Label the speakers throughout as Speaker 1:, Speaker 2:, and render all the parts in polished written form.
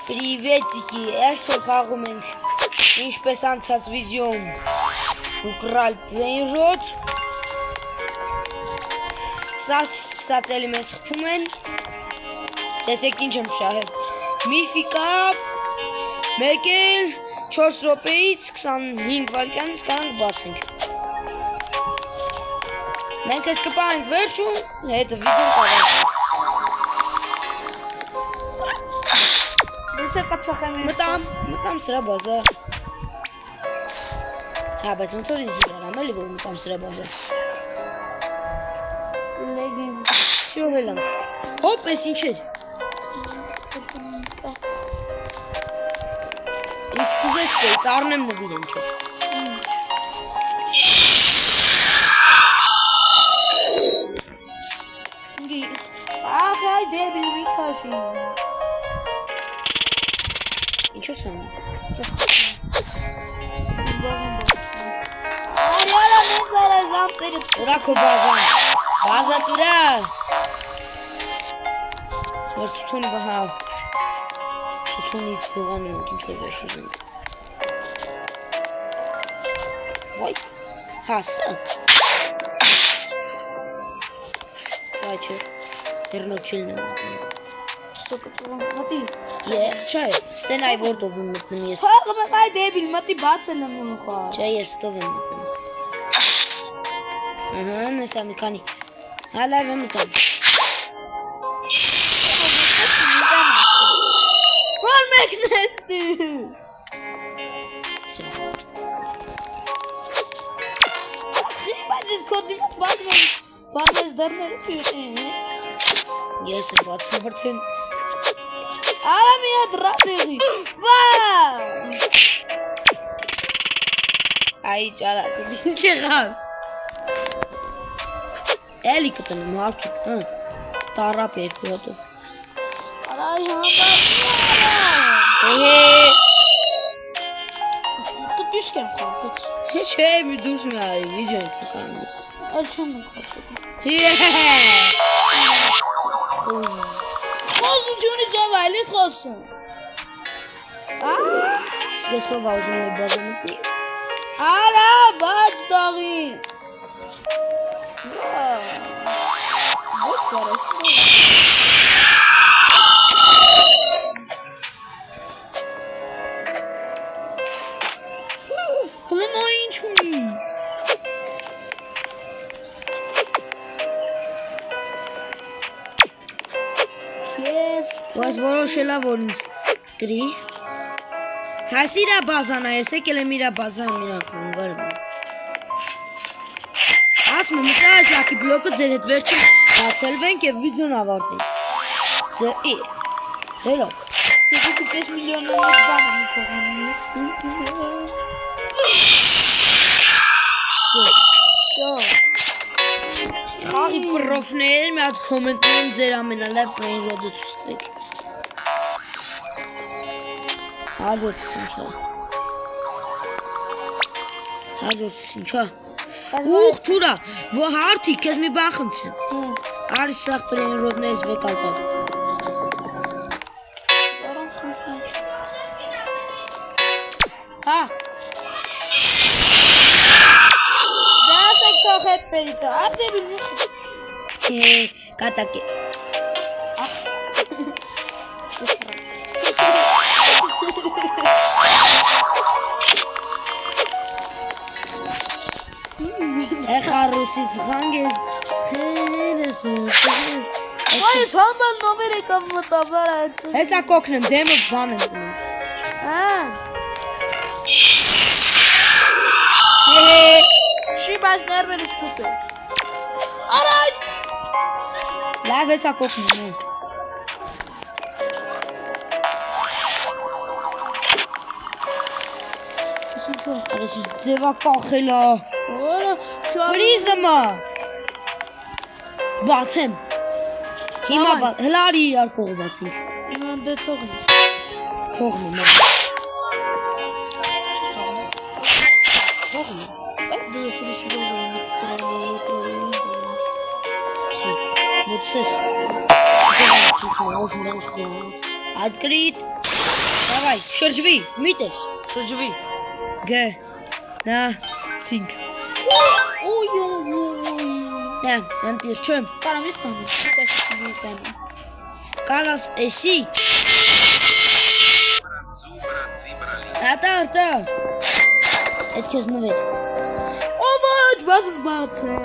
Speaker 1: Приветики, այսօր խաղում ենք ինչպես անցած վիդեոում ուկրալ պրենժոտ սկսած էլի մեզ խփում են տեսեք ինչ եմ շահել միֆիկա 1 էլ 4 րոպեից 25 վայրկյանից կանանք բացենք մենք ես կպահենք վերջում հետո վիդեոն կավարտենք Մտամ սրա բազա Հա, բայց ոնց որ ինձ իրարամ էլի, որ մտամ սրա բազա Լեգենդ Շո հելամ Հոպ, ես ինչ էր Ինչ կուզես տեից, արնեմ նվիրեմ կեզ
Speaker 2: Ախ, այ դեպիլ մի քաշի
Speaker 1: Ինչ ես անում
Speaker 2: Այարա մեծ արա զամպերը
Speaker 1: Ուրա քո բազան Բազա տուրա Սվար թութունի բահա Թութունից հողանում ենք ինչ որ վերջ ուզենք Վայ Հաստատ Վայ չէ Դերնոք չելն եմ մատնում
Speaker 2: Սոկը ծուղան, մտի
Speaker 1: Ես չէ, ստենայի որտով եմ մտնում ես
Speaker 2: Խաղում եմ այ դեպիլ, մտի բացել եմ ու խաղ
Speaker 1: Չէ, ես ստով եմ մտնում Ահա, նեսա մի քանի Հա լավ եմ մտամ
Speaker 2: Որ մեկն ես դու Բայց ես կոդի մոտ բացում եմ Բան ես դարները պյուտին
Speaker 1: Ես եմ բացում արդեն
Speaker 2: Արա մի հատ ռատեղի Վաա
Speaker 1: Այ ճարացը ինչ եղավ Էլի կտնեմ հարցուկ Տարապ երկու հատով
Speaker 2: Արա այ համապարնի Դու դիշկ եմ խալվեց
Speaker 1: Չէ, մի դուշ մի արի, վիդյո ենք նկարում
Speaker 2: Էլ չեմ նկարվեց Խոսությունից ով այլի խոսում
Speaker 1: Սկեսով աուզում է բազա մտնի
Speaker 2: Արա բաչ դաղի Ոչ սարաշտ Կլնո ինչ ունի
Speaker 1: Բայց որոշելա որ ինձ գրի Հայս իրա բազան է, ես եկել եմ իրա բազան իրա խոն վարում Ասմ եմ իտա այս լակի բլոկը ձեր հետ վերջին բացելվենք և վիդյոն ավարտենք Ձեր հերոք
Speaker 2: Դու 5 միլիոնով բան եմ կողանում ես
Speaker 1: Խաղի պրոֆներ մի հատ կոմենտներում ձեր ամենալավ պրենժոդը ծուստեք Հաջորդս ինչա Հաջորդս ինչա Ուղ թուրա Հարթի կեզ մի բան խնդրեմ Արի սաղ պրենժոդներս վեկալ տար
Speaker 2: Առանց խնդրեմ Հա Դասեք թող հետ պերիտը Արտեպիլ մի խնդրեմ
Speaker 1: Կատակ է Խարուսից խանգեր Խերես
Speaker 2: Այս համբալ նոմեր եկավ մտավար այցը
Speaker 1: Հեսա կոքնեմ, դեմը բան եմ դնում
Speaker 2: Շի բայց ներվերից կուտես Արայ
Speaker 1: Լավ հեսա կոքնեմ Արես ինչ ձևա կախելա Խրիզմա Բացեմ Հիմա հլարի իրար կողը բացինք
Speaker 2: Իման դե թողնի
Speaker 1: Թողնում Թողնում
Speaker 2: Բայց դու սուրիշի բազարը
Speaker 1: Մոտսես Չկեղանց, ուզում ենք կեղանց Ադկրիտ Давай, շրջվի, միտես, շրջվի։ Գ, նա, ցինք։
Speaker 2: Օй, օй, օй։
Speaker 1: Դա, անտիր չեմ։
Speaker 2: Կարամ ես բանը, տեսի բանը։
Speaker 1: Կալաս էսի։ Ատա։ Այդ քեզ նվեր։
Speaker 2: Օմաջ, բաց է։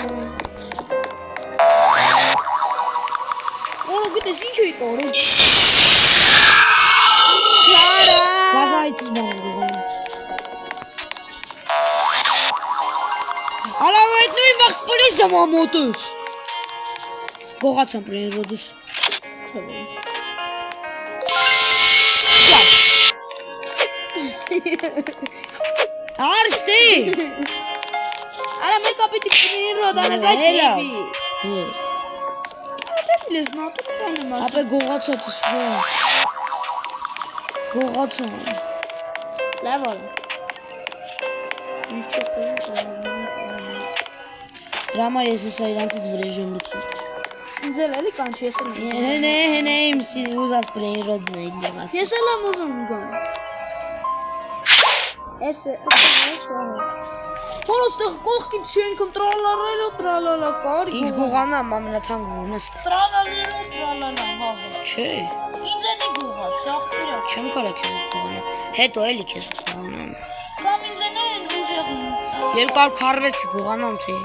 Speaker 2: Օ, գիտես ինչ էի տորում։ Չարա։
Speaker 1: Բազայից բան գողանում։ Ալավ այդ նույն վաղտ պրիս եմ ամոտուս։ Գողացամ պրին ռոդուս։ Արստի։
Speaker 2: Արա մեկա պիտի պրին ռոդանես այդ դեպի։ Դեպիլես նատուր բանը մասը։
Speaker 1: Ապե գողացած շվոն։ Գողացան։
Speaker 2: Լավ արա։ Ինչ չես տերում
Speaker 1: Դրա համար ես հեսա իրանցից վրեժ եմ լուծում։
Speaker 2: ինձ էլ էլի կանչ ես էլ
Speaker 1: Հենե իմ ուզած պրին ռոդն է իլևաս։
Speaker 2: ես էլ եմ ուզում գան ես հորոստեղ կողքիտ չենք տրալալա կար
Speaker 1: Ինչ գողանամ ամենաթան գողնս
Speaker 2: տրալալա վաղը
Speaker 1: Չէ
Speaker 2: ինձ էնի գողաց աղբիրա
Speaker 1: Չեմ կարա քեզ գողանամ Հետո էլի քեզ գողանամ
Speaker 2: կամ ինձ են են ուժեղին
Speaker 1: 246 գողանամ թե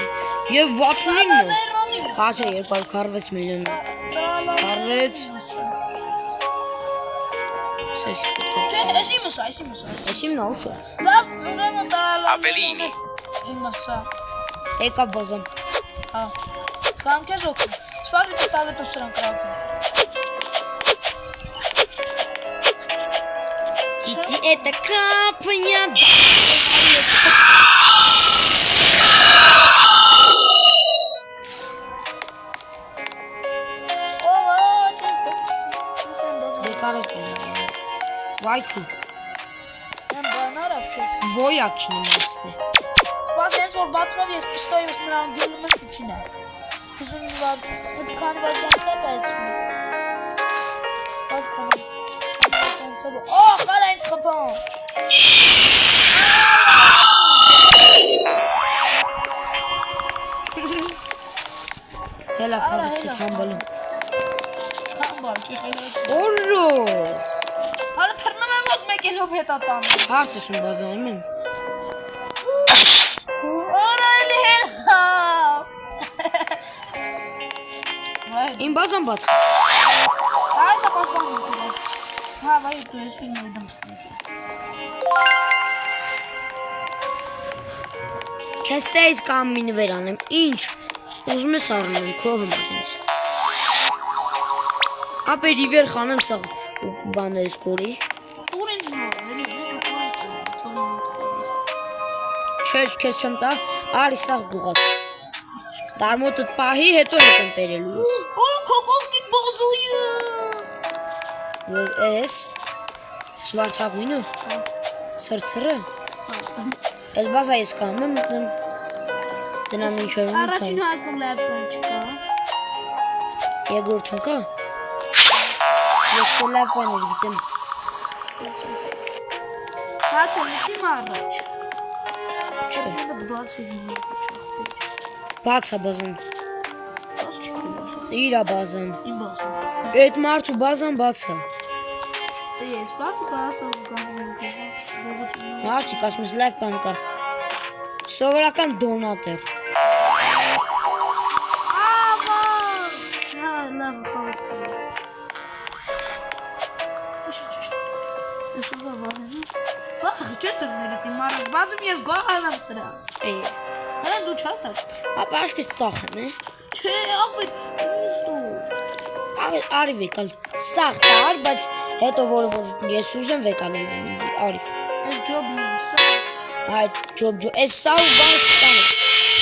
Speaker 1: Եվ 69 Հա չէ 246 միլիոն Կարվեց Սեսի
Speaker 2: Չէ, էսի
Speaker 1: Էսիմ նա ուշ է
Speaker 2: լավ ուրեմն տրալալա
Speaker 3: Avellini.
Speaker 2: իմասա
Speaker 1: Եկա բազամ
Speaker 2: հա կամ քեզ օգնում սպասի կստավե տո սրան կրակում
Speaker 1: Тити это капня Դեկարս բան Վայքու
Speaker 2: Եմ բանարավ չես
Speaker 1: Բոյակ չնիմաստի
Speaker 2: Սպաս հենց որ բացվավ ես պիստոյի վս նրան գյուլում եմ քիչինա Ուզում վար այդ քանի վար դանց է պայծում Սպաս դանց է Օհ, կարա ինձ խպան
Speaker 1: Հելա խավից հետ համբալում
Speaker 2: Համբալ, չի խելոց
Speaker 1: Օրո
Speaker 2: Հարը թրնում եմ ոտ մեկ էլով հետա տանում
Speaker 1: Հարց ըշում բազայում եմ
Speaker 2: Օրա էլի հել
Speaker 1: Իմ բազան բաց
Speaker 2: Այսա պաշտան Հա, վայ, դու ես ուզում եմ դմստի
Speaker 1: Քեզ տեյց կամ մի նվեր անեմ Ինչ ուզում ես առնում եմ քո համար ինձ Ապե ռիվեր խանեմ սաղ բաներս կորի
Speaker 2: Տուր ինձ նոր, էլի, մեկը կորի
Speaker 1: Չէ, քեզ չեմ տա, արի սաղ գուղած Տարմոտըտ պահի, հետո հետ եմ պերելու ես
Speaker 2: Օրա քո կողքիտ բազույը
Speaker 1: Որ ես Սվարթագույնը Սրցրը Ես բազա ես կանում եմ մտնեմ Տնամ ինչեր ունի
Speaker 2: Առաջին հարկում լավ բան չկա
Speaker 1: Եգորդում կա Ես կո լավ բաներ գիտեմ
Speaker 2: Բաց եմ ուսիմ առաջ
Speaker 1: Չէ
Speaker 2: Բաց է գինի
Speaker 1: Բացա բազան
Speaker 2: Բաց չկա
Speaker 1: Իրա բազան
Speaker 2: Իմ բացը
Speaker 1: Էդ մարդու բազան բացա
Speaker 2: Ես բացը բացը գանում
Speaker 1: Մարդիկ ասում ես լավ բան կա Սովորական դոնատեր
Speaker 2: Ավա Հա, լավ խավտ Ես ուղա վահենը Վախ, չէ տրներիտ իմ առաջ Բացում ես գողանամ սրա Հեն դու չաս աչ
Speaker 1: Ապա աշկես ծախեմ
Speaker 2: Չէ, աղբեր, ինձ դու
Speaker 1: Արի վեկալ Սաղ տար, բայց հետո որ ես ուզեմ վեկալ եմ ինձի Արի
Speaker 2: Ես ջոբի եմ սա
Speaker 1: Այդ ջոբ Ես սա ու բան չտանը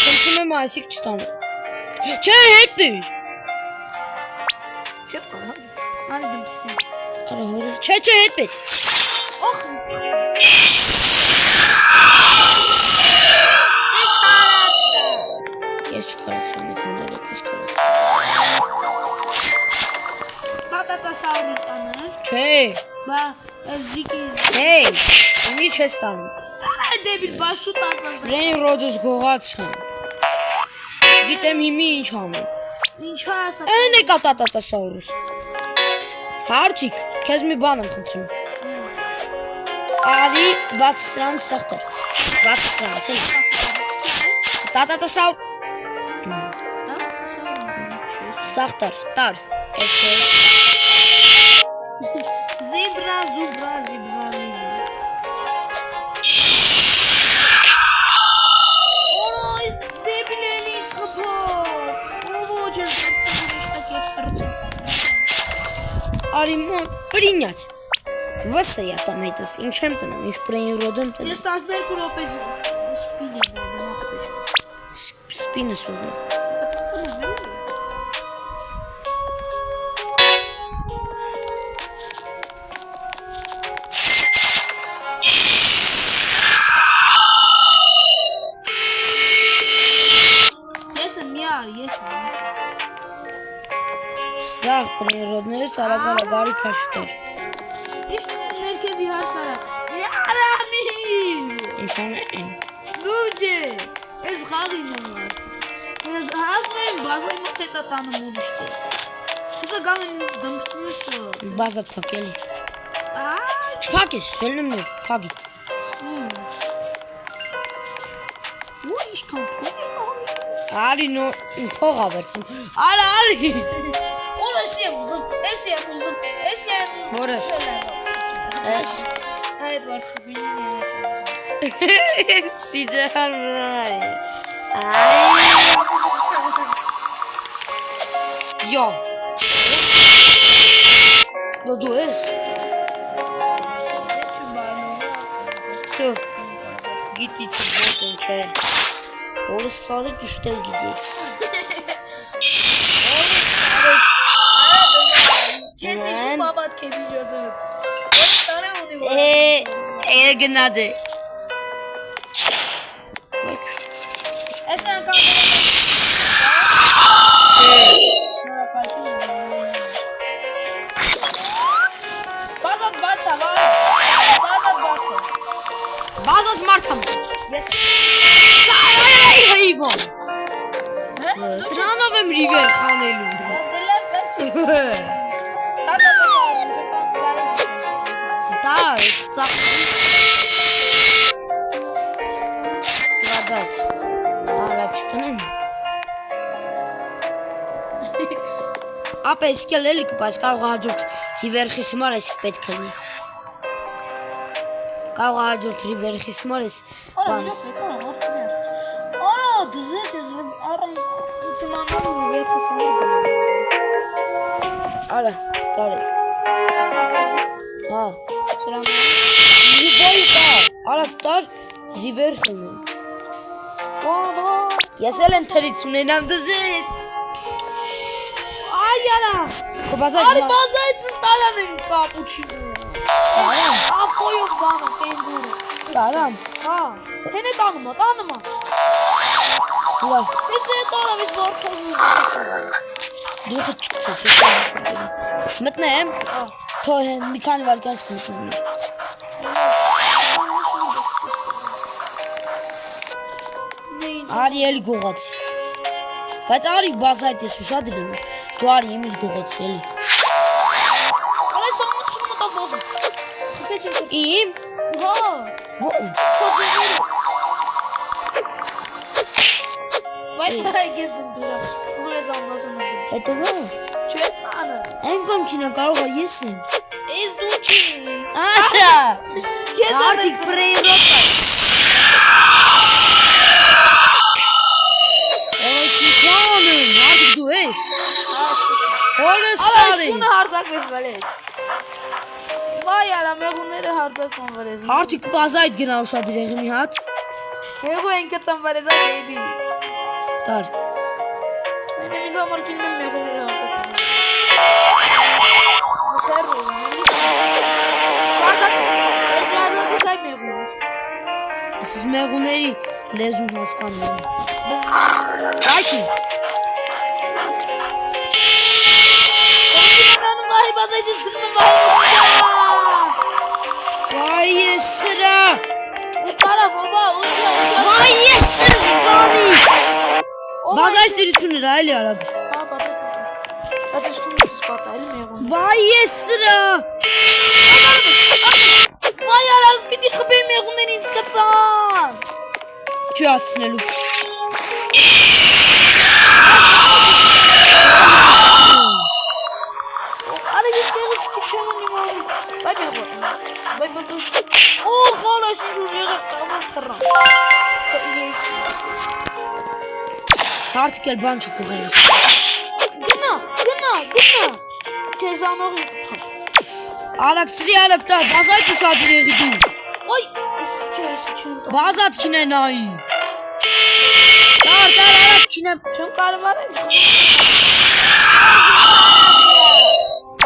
Speaker 1: Խնդրում եմ այսիկ չտանը Չէ հետ բիր
Speaker 2: Չէ կարա Անի դմսի
Speaker 1: Արա հորը Չէ հետ բիր
Speaker 2: Օխ
Speaker 1: Ես չկարացում եմ հանդել եք ես կարացում
Speaker 2: Բատատա սավրի տանը
Speaker 1: Չէ
Speaker 2: Bak, ziki.
Speaker 1: Hey, ումի չես տանում։
Speaker 2: Ay debil baş şut atsan.
Speaker 1: Brain Rhodes գողացան։ Գիտեմ հիմի ինչ անեմ։
Speaker 2: İnşaat.
Speaker 1: Այն է կատատատասաուրուս։ Հարթիկ, քեզ մի բան եմ խնդրում։ Արի բաց սրան սախտար։ Բաց սրան, ցել։ Տատատասավ սախտար, տար։
Speaker 2: Zebra, zubra, zebra. Oy, debil eli çıkıyor. Bravo hocam.
Speaker 1: Արի մոտ, պրինյաց։ Վսը я там այդս, ինչ եմ տնեմ, ինչ Brain Rhodes-ում տնեմ։
Speaker 2: Ես 12 րոպե սպին եմ անում ախպեր։
Speaker 1: Սպինս ուզում։
Speaker 2: Ես եմ միար, ես եմ։
Speaker 1: Սաղ Brain Rhodes-ները սարակալա գարի քաշտեր։
Speaker 2: Ինչ ներքև իհար կարա։ Արամի։
Speaker 1: Ինչ անեմ։
Speaker 2: Լուջե։ Ես խաղին եմ։ Հասնում եմ բազայի մոտ հետա տանում ուրիշտը։ Հեսա գամ եմ դմպտնիսը։
Speaker 1: Բազատ փակելի։
Speaker 2: Այ։
Speaker 1: Չփակես, շելնում նոր, փակի։
Speaker 2: Ու ինչքան փոքր է։
Speaker 1: Արի նո փողա վերցում։ Արա արի։
Speaker 2: Ola եմ ուզում, ես եմ ուզում, ես եմ ուզում։
Speaker 1: Որը։ Էս։
Speaker 2: Այդ վարդուբինի նեջ ուզում։
Speaker 1: Սիջան մնայ։ Yo. Դու ես։
Speaker 2: Ես չեմ բարնում։
Speaker 1: Դու գիտի չգիտեն չէ։ Որը սարը ճիշտել գիտի։
Speaker 2: Ես ինչ բաբատ քեզ իջոցում։ Տանը ունի։
Speaker 1: Գնադե։
Speaker 2: Ես անգամ Շնորհակալություն։ Բազատ բացա, բազատ բացա։
Speaker 1: Բազաս մարդամ։
Speaker 2: Ես
Speaker 1: Ծարայ հիվոն։
Speaker 2: դու
Speaker 1: Դրանով եմ ռիվեր խանելու։
Speaker 2: դելավ բացի։
Speaker 1: Դար, ծախ։ Գրադաց։ Արավ չտնեմ։ Ապա իսկել էլի կպայս կարող հաջորդ ռիվերխիս մար ես պետք լինի։ Կարող հաջորդ ռիվերխիս մար ես բանս։
Speaker 2: Արա, դզեց ես արա ինքնանալու վերքս մոր։
Speaker 1: Արա, տարեց։ Հա,
Speaker 2: Սրանք
Speaker 1: Իբոյ կա, արավ տար ռիվեր խնեմ։ Ես էլ են թրից ունենամ դզեց։
Speaker 2: Ay yara.
Speaker 1: Կոբազայ
Speaker 2: Արի բազայից ստալան են կապուչինո։
Speaker 1: Տարամ,
Speaker 2: Ավկոյով բանը կենդուրը։
Speaker 1: տարամ,
Speaker 2: Հա, հեն է տանումա, տանումա։
Speaker 1: լա,
Speaker 2: Ես է տարավ ես բորքոզու։
Speaker 1: դու խտ չկցես, մտնեմ, թո հեն մի քանի վարկյանս կմտնեմ նոր։ Արի էլի գողացի։ Բայց արի բազայդ ես ուշադիր լինում, դու արի իմից գողացի էլի։
Speaker 2: Արի սամուտշում մտա բոզը։ Խպեչ եմ կր։
Speaker 1: Իմ,
Speaker 2: Հա,
Speaker 1: ոմ,
Speaker 2: կոջևորը։ Վայ գեզդում դրա։ Ուզում ես ամբազում եմ։
Speaker 1: հետո վա,
Speaker 2: Չէ, անը։
Speaker 1: են կամքինա կարող է ես եմ։
Speaker 2: Ես դու չես։
Speaker 1: Արա,
Speaker 2: Գեզդում
Speaker 1: արդիկ Brain Rhodes-ը։ Արդիկ դու ես։ Որը
Speaker 2: Արա
Speaker 1: սարի։
Speaker 2: շունը հարձակվեց վրես։ Վայ արա մեղուները հարձակվում վրես։
Speaker 1: Արդիկ բազայդ գնա ուշադիր եղի մի հատ։
Speaker 2: Հեղու են կծան վրես այդ էբի։
Speaker 1: Տար։
Speaker 2: Մենե ինձ համար կինում եմ մեղուները հարձակվում։ Մսերրու։ Հարձակվում այդ մեղուներ։
Speaker 1: Ես մեղուների լեզուն հասկանում եմ։ Այդի։
Speaker 2: Կոնչինանանում վահի բազայդից դնում եմ վահի
Speaker 1: սրա։
Speaker 2: Ուտարա բաբա, ուտա։
Speaker 1: Վայ ես սրբանի։ Բազայ ստիրությունն էր այլի արագ։
Speaker 2: Հա, բազա։ Դա շուտ սպատա, էլի մեղուն։
Speaker 1: Վայ ես սրա։
Speaker 2: Վայ արալ, պիտի խփեի մեղուններ ինձ կծան։
Speaker 1: Չի ասցնելու։
Speaker 2: Արա ես տեղը չեմ ունի։ Բայ մեղուն։ Բայ մեղուն։ Օ, խալ այս ինչ ուժ եղավ, տաղով թռան։
Speaker 1: Հարթիկ էլ բան չկողել ես։
Speaker 2: Գնա։ Քեզ անողին կթամ։
Speaker 1: Ալակցրի ալակ տա, բազայ ուշադիր եղի դու։
Speaker 2: Ոյ, ես չեմ տա։
Speaker 1: Բազատ քինե նայի։ Դար ալակ քինե։
Speaker 2: Չեմ կարվար ես։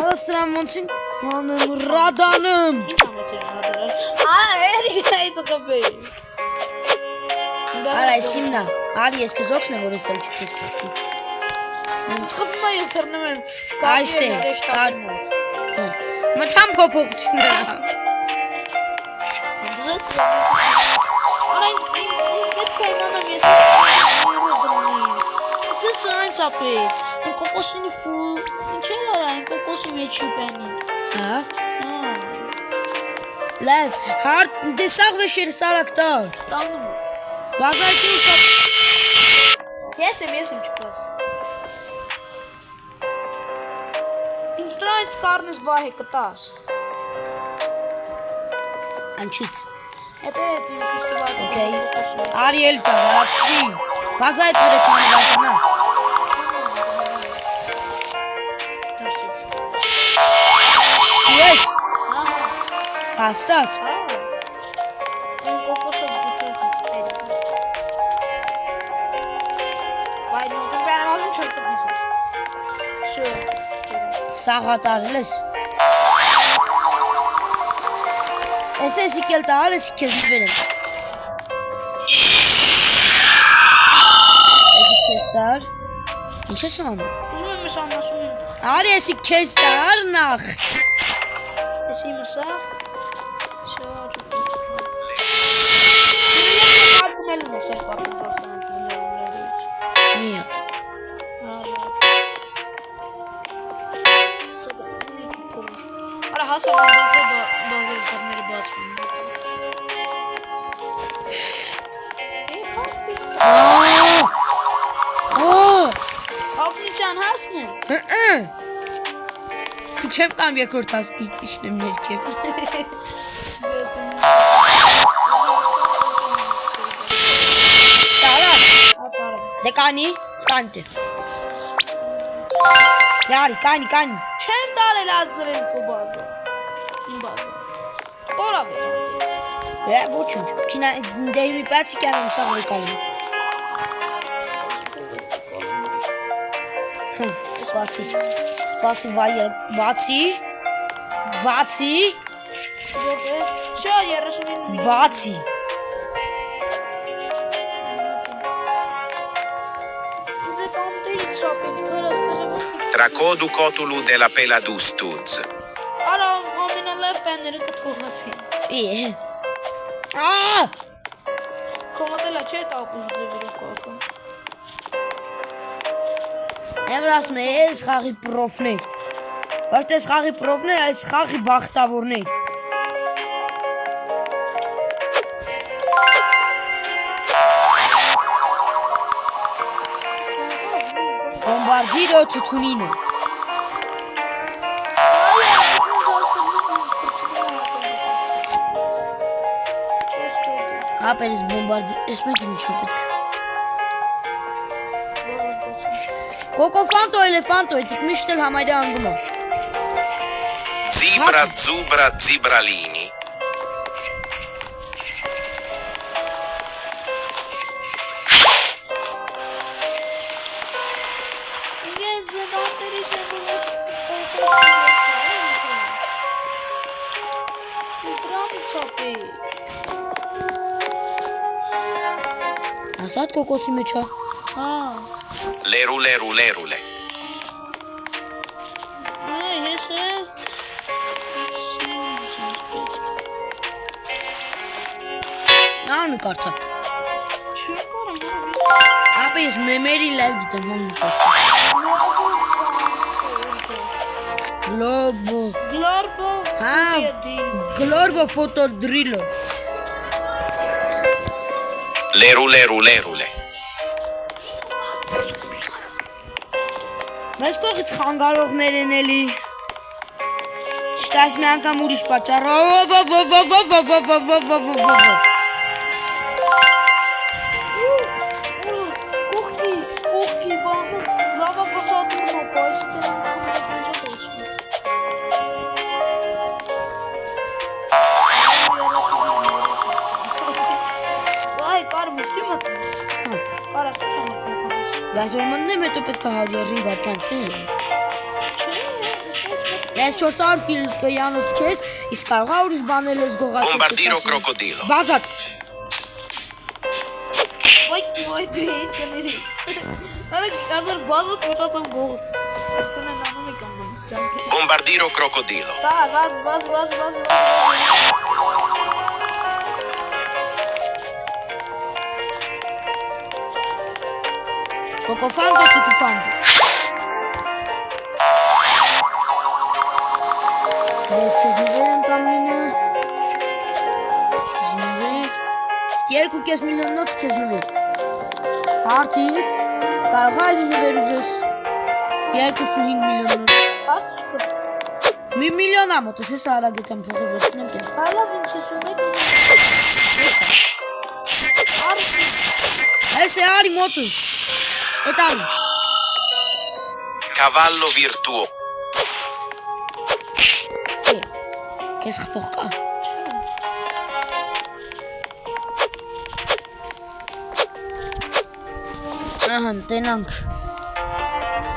Speaker 1: Ասրամ ոնցին անեմ ռադանım։
Speaker 2: Էրի գայց կոպե։
Speaker 1: Արա սիմնա, արի ես քեզոքն եմ որ ես էլ չես քեզ։
Speaker 2: Ինձ խփում է ես թռնում եմ։
Speaker 1: Այստեղ, մտամ փոփոխությունները։
Speaker 2: Արա ինձ պետք է իմանամ ես։ Ես սրանց ապե։ Այն կոկոսինի ֆուլ։ Ինչ է արա այն կոկոսի մեջի բանի։
Speaker 1: Հա։ Լավ, հարթ դեսաղ վեշեր սարակ տա։
Speaker 2: Տանում։
Speaker 1: Բազայքի ուշա։
Speaker 2: Ես եմ չկաս։ Ինձ դրանց կարնես վահե կտաս։
Speaker 1: Անչից։
Speaker 2: Հետո ինձ ուստուված։
Speaker 1: Okay. Արի էլ տա, հարցրի։ Բազայ դուրը քանի բաժնա։ Ես։ Հաստատ։
Speaker 2: Այն կոկոսը բուծել։ Վայ, դու բանալու չես։ Շո։
Speaker 1: Սաղատարել ես։ Ես եկել տալ ես քեզ վերեմ։ Ես քեզ տար։ Ինչ ես անում։
Speaker 2: Ուզում եմ շանաշում եմ։
Speaker 1: Արի ես քեզ տար նախ։
Speaker 2: Ես իմ սա։ Շո, ճուտես։ Ապնել եմ սեր պատմում զոստանից զինվորներից։
Speaker 1: Միա։
Speaker 2: Արա հասա բազը կամերը բացվում։ Հապնիչան հասն է։
Speaker 1: Չեմ կամ երկրորդ հասկից իջնեմ ներքև։ Տարա։ Դե կանի, կանտե։ Յարի, կանի։
Speaker 2: Չեմ տարել ազրել կո բազը։ Իմ բազը։ Կորա վեր։
Speaker 1: Ոչինչ, քինա դեյմի պացի կանում սաղ վեկալին։ Սպասի վայր, բացի,
Speaker 2: Շո 39
Speaker 1: բացի։
Speaker 3: Tracodu cotulu de la Peladustuz.
Speaker 2: Արա ամենալավ բաները կթողնասի։ Կոմոդելա չէ տապուժ դեպի կոկո։
Speaker 1: Էվրաս մեզ խաղի պրոֆներ։ Ոչ թե խաղի պրոֆներ, այս խաղի բախտավորներ։ Բոմբարդիրո թութունինը։ Ապերս բոմբարդիր, ես մեկ ինչ պետք։ Կոկոֆանտո, էլեֆանտո, էտիկ միշտ էլ համայդը անգում է։
Speaker 3: Zibra, zubra, zibralini.
Speaker 2: Ես դանդերի սենդուղը
Speaker 1: Ասատ կոկոսի մեջ է։
Speaker 3: Lerule, rulerule.
Speaker 2: Ես է
Speaker 1: Հոն նկարդա։
Speaker 2: Չի կարամ։
Speaker 1: Ապա ես մեմերի լայվ դիտեմ հոն նկարդա։ Գլոբո։
Speaker 2: Գլորբո
Speaker 1: Հա, գլորբո ֆոտոդրիլը։
Speaker 3: Lerule.
Speaker 1: Մեզ կողից խանգարողներ են էլի։ Չտաս մի անգամ ուրիշ պատճառով։
Speaker 2: Կողքի բանը լավա կոսատուրն է, պայսի տենան Այ, կարմ ես դի մտնես։ Կարաս չեմ մտնես։
Speaker 1: Բայց որ մտնեմ հետո պետք է 130 վայրկյան չէ։ Ես 400 կիլոյանոց քեզ, իսկ կարող է ուրիշ բանել ես գողացել։
Speaker 3: Bombardiro crocodilo.
Speaker 1: Բազատ։
Speaker 2: Ոյ դու հետ կներես։ Արա ազար բազատ մտածում գող։ Ցոնը նանում եք անում ստանք։
Speaker 3: Bombardiro crocodilo.
Speaker 2: Դա վազ։
Speaker 1: Կոկոֆանդո չուտուֆանդո։ Ես քեզ նվեր եմ կամինը։ Նվեր։ 2.5 միլիոնոց քեզ նվեր։ Հարթիկ, կարող է այլի նվեր ուզես։ 2.5 միլիոնոց։
Speaker 2: Հարց չկա։
Speaker 1: Մի միլիոն ամոտ, ես արագետ եմ փողով վերցնեմ կեն։
Speaker 2: Հալավ ինչ ես ունեք։ Հարց
Speaker 1: Ես է արի մոտուս։ Էտ արի։
Speaker 3: Cavallo virtuoso.
Speaker 1: Քեզ խփող կա։ Ահա, տենանք։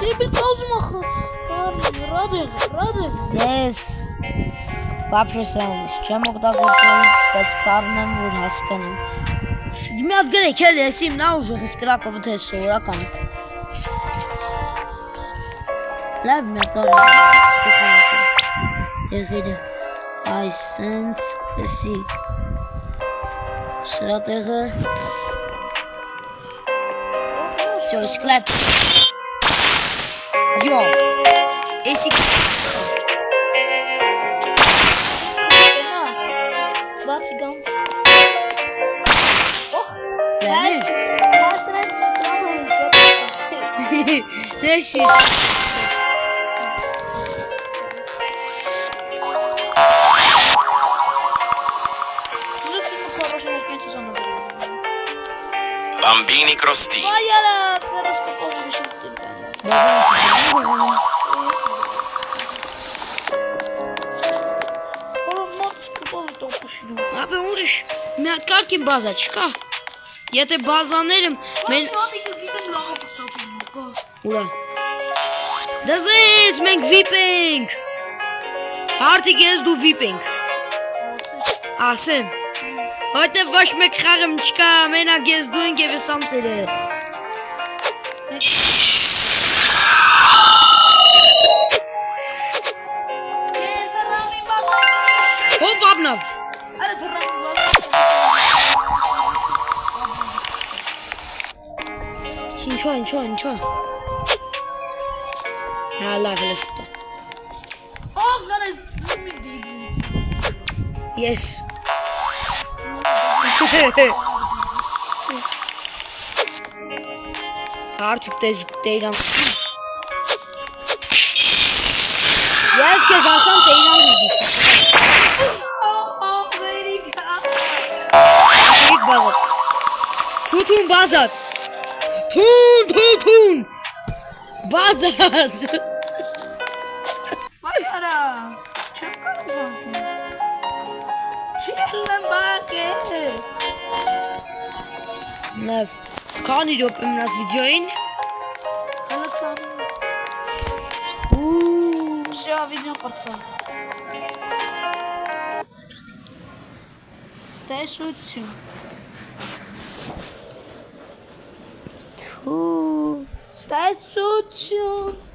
Speaker 2: Դեպի կոզում ախը։ Ռադեղ։
Speaker 1: Ես Вообще սրանից չեմ օգտագործում, բայց կարում եմ, որ հասկանեմ։ Մի հատ գրեք էլ ես իմ նա ուժողից կրակով թե սովորական։ Լավ մի հատ տեղերը այսենց եսիկ սրա տեղը Всё, склад. Ё. Եսիկ
Speaker 2: Բացի գամ։ Օխ,
Speaker 1: Բանի։
Speaker 2: սրանով ես շատ։
Speaker 1: Դեշի
Speaker 3: Bambini crostini.
Speaker 2: Այարա, ծերոսկոպով ուրիշ եմ տիրկան։ Որով մոտս կպով է տոպուշինում։
Speaker 1: Ապա ուրիշ մի հատ կարգին բազա չկա։ Եթե բազաներım
Speaker 2: Մեն հատիկը գիտեմ լավա կսատում մուկա։
Speaker 1: Ուրա Դզես մենք վիպենք Հարդիկ ես դու վիպենք Ասեմ Հոդե ոչ մեկ խաղım չկա մենակ ես դու ենք և ես անտերը
Speaker 2: Ես դրամի բազա։
Speaker 1: Հոպ ապնավ
Speaker 2: Արա դրամի բազա։
Speaker 1: Ինչո Հա լավ լշտա
Speaker 2: Օխ, գանե մի դիգից։
Speaker 1: Ես Հարդիկ տեյրան Ես կեզ ասամ տեյրան գուդիս
Speaker 2: Օխ, վերիկա։
Speaker 1: Եկ բազատ Թութուն բազատ Թուն Բազատ
Speaker 2: Այարա, չեմ կարող զանքում։ Չեմ բակ է։
Speaker 1: Լավ Քանի րոպե մնաց վիդեոին
Speaker 2: Ալեքսանդր։ Всё, видео порцա։ Ստեսություն։
Speaker 1: Թու
Speaker 2: Ստեսություն։